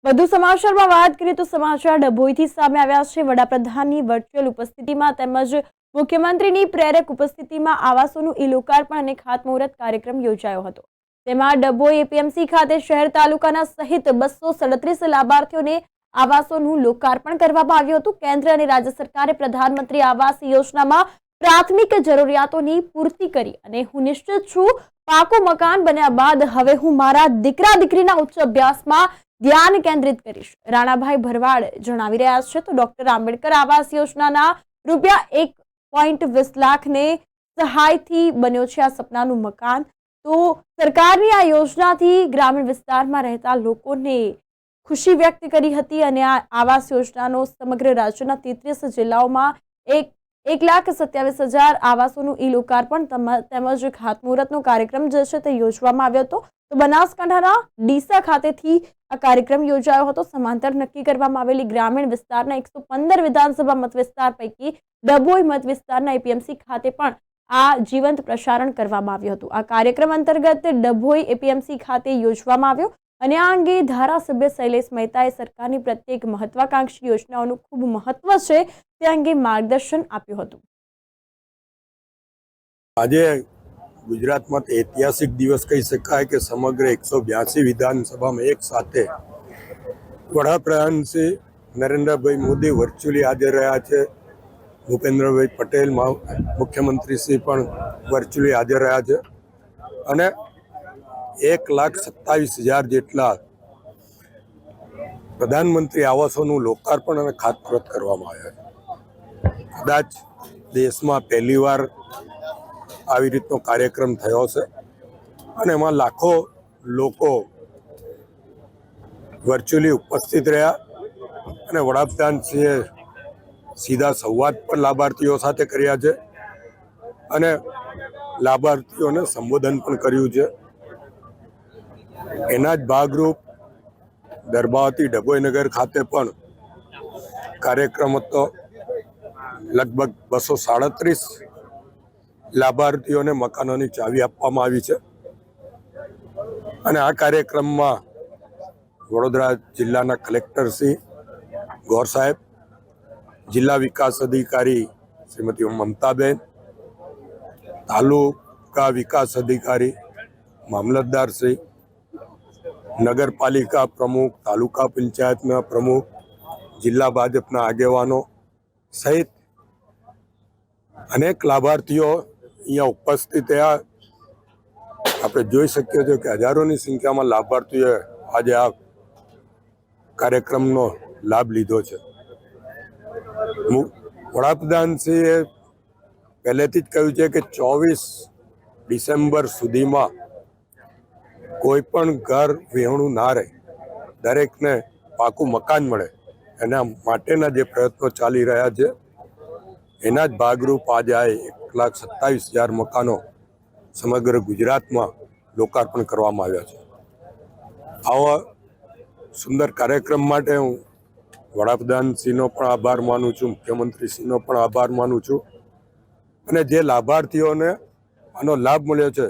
વધુ સમાચારમાં વાત કરીએ તો સમાચાર ડભોઈથી સામે આવ્યા છે। વડાપ્રધાનની વર્ચ્યુઅલ ઉપસ્થિતિમાં તેમજ મુખ્યમંત્રીની પ્રેરક ઉપસ્થિતિમાં આવાસોનું ઈ-લોકાર્પણ અને ખાતમુહૂર્ત કાર્યક્રમ યોજાયો હતો। તેમાં ડભોઈ એપીએમસી ખાતે શહેર તાલુકાના સહિત 237 લાભાર્થીઓને આવાસોનું લોકાર્પણ કરવામાં આવ્યું હતું। કેન્દ્ર અને રાજ્ય સરકારે પ્રધાનમંત્રી આવાસ યોજનામાં પ્રાથમિક જરૂરિયાતોની પૂર્તિ કરી અને હું નિશ્ચિત છું પાકું મકાન બન્યા બાદ હવે હું મારા દીકરા દીકરીના ઉચ્ચ અભ્યાસમાં ધ્યાન કેન્દ્રિત કરીશ। રાણાભાઈ ભરવાડ જણાવી રહ્યા છે તો ડોક્ટર આંબેડકર આવાસ યોજનાના રૂપિયા 1.20 લાખને સહાયથી બન્યો છે આ સપનાનું મકાન। તો સરકારની આ યોજનાથી ગ્રામીણ વિસ્તારમાં રહેતા લોકોને ખુશી વ્યક્ત કરી હતી અને આ આવાસ યોજનાનો સમગ્ર રાજ્યના 33 જિલ્લાઓમાં 1,27,000 આવાસોનું ઈ લોકાર્પણ તેમજ ખાતમુહૂર્તનો કાર્યક્રમ જે છે તે યોજવામાં આવ્યો હતો। તો બનાસકાંઠાના ડીસા ખાતેથી આ કાર્યક્રમ યોજાયો હતો। સમાંતર નક્કી કરવામાં આવેલી ગ્રામીણ વિસ્તારના 115 વિધાનસભા મત વિસ્તાર પૈકી ડભોઈ મત વિસ્તારના એપીએમસી ખાતે પણ આ જીવંત પ્રસારણ કરવામાં આવ્યું હતું। આ કાર્યક્રમ અંતર્ગત ડભોઈ એપીએમસી ખાતે યોજવામાં આવ્યો અને આ અંગે ધારાસભ્ય શૈલેષ મહેતાએ સરકારની પ્રત્યેક મહત્વાકાંક્ષી યોજનાઓનું ખૂબ મહત્વ છે તે અંગે માર્ગદર્શન આપ્યું હતું। આજે ગુજરાતમાં ऐतिहासिक दिवस कही शकाय कि समग्र 182 विधानसभा में एक साथ वडाप्रधान श्री नरेंद्र भाई मोदी वर्चुअली हाजर रहा है। भूपेन्द्र भाई पटेल मुख्यमंत्री श्री पण वर्चुअली हाजर रहा है અને 1,27,000 જેટલા પ્રધાનમંત્રી આવાસોનું લોકાર્પણ અને ખાતમુહૂર્ત કરવામાં આવ્યા છે। કદાચ દેશમાં પહેલીવાર આવી રીતનો કાર્યક્રમ થયો છે અને એમાં લાખો લોકો વર્ચ્યુઅલી ઉપસ્થિત રહ્યા અને વડાપ્રધાનશ્રીએ સીધા સંવાદ પણ લાભાર્થીઓ સાથે કર્યા છે અને લાભાર્થીઓને સંબોધન પણ કર્યું છે। એના જ ભાગરૂપ દરબાવતી ડભોઈનગર ખાતે પણ કાર્યક્રમ હતો। લગભગ 237 લાભાર્થીઓને મકાનોની ચાવી આપવામાં આવી છે અને આ કાર્યક્રમમાં વડોદરા જિલ્લાના કલેક્ટર શ્રી ગોર સાહેબ, જિલ્લા વિકાસ અધિકારી શ્રીમતી મમતાબેન, તાલુકા વિકાસ અધિકારી, મામલતદાર શ્રી, નગરપાલિકા પ્રમુખ, તાલુકા પંચાયતના પ્રમુખ, જિલ્લા ભાજપના આગેવાનો સહિત અનેક લાભાર્થીઓ અહીંયા ઉપસ્થિત થયા। આપણે જોઈ શકીએ છીએ કે હજારોની સંખ્યામાં લાભાર્થીઓએ આજે આ કાર્યક્રમનો લાભ લીધો છે। વડાપ્રધાનશ્રીએ પહેલેથી જ કહ્યું છે કે 24 ડિસેમ્બર સુધીમાં કોઈ પણ ઘર વિહોણું ના રહે, દરેકને પાકું મકાન મળે, એના માટેના જે પ્રયત્નો ચાલી રહ્યા છે એના જ ભાગરૂપ આજે આ 1,27,000 મકાનો સમગ્ર ગુજરાતમાં લોકાર્પણ કરવામાં આવ્યા છે। આવા સુંદર કાર્યક્રમ માટે હું વડાપ્રધાનશ્રીનો પણ આભાર માનું છું, મુખ્યમંત્રીશ્રીનો પણ આભાર માનું છું અને જે લાભાર્થીઓને આનો લાભ મળ્યો છે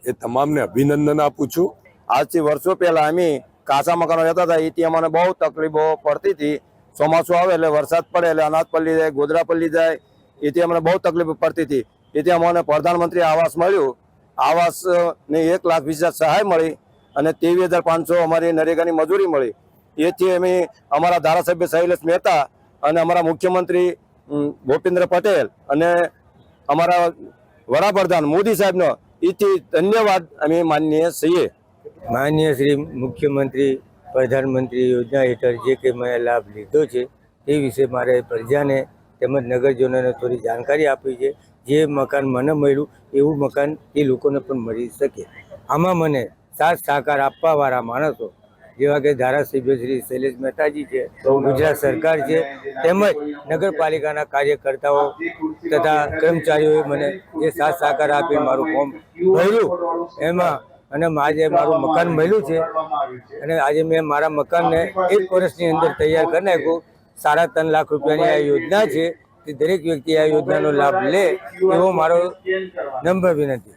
એ તમામને અભિનંદન આપું છું। આજથી વર્ષો પહેલા અમે કાચા મકાનો રહેતા હતા, એથી અમને બહુ તકલીફો પડતી હતી। ચોમાસું આવે એટલે વરસાદ પડે એટલે અનાજ પલળી જાય, ગોદરા પલળી જાય, એથી અમને બહુ તકલીફ પડતી હતી। એથી અમને પ્રધાનમંત્રી આવાસ મળ્યું। આવાસની 1,20,000 સહાય મળી અને 23,500 અમારી નરેગાની મજૂરી મળી। એથી અમે અમારા ધારાસભ્ય શૈલેષ મહેતા અને અમારા મુખ્યમંત્રી ભૂપેન્દ્ર પટેલ અને અમારા વડાપ્રધાન મોદી સાહેબનો એથી ધન્યવાદ અમે માનીએ છીએ। માનનીય શ્રી મુખ્યમંત્રી પ્રધાનમંત્રી યોજના હેઠળ જે કે મેં લાભ લીધો છે તે વિશે મારે પ્રજાને તેમજ નગરજનોને થોડી જાણકારી આપવી છે। જે મકાન મને મળ્યું એવું મકાન એ લોકોને પણ મળી શકે। આમાં મને સાથ સહકાર આપવાવાળા માણસો જેવા કે ધારાસભ્ય શ્રી શૈલેષ મહેતાજી છે, ગુજરાત સરકાર છે, તેમજ નગરપાલિકાના કાર્યકર્તાઓ તથા કર્મચારીઓએ મને જે સાથ સહકાર આપી મારું ફોર્મ ભર્યું એમાં અને આજે મારું મકાન મળ્યું છે અને આજે મેં મારા મકાનને 1 વર્ષની અંદર તૈયાર કરી નાખ્યું। 3.5 લાખ રૂપિયાની આ યોજના છે તે દરેક વ્યક્તિ આ યોજનાનો લાભ લે એવો મારો નમ્ર વિનંતી।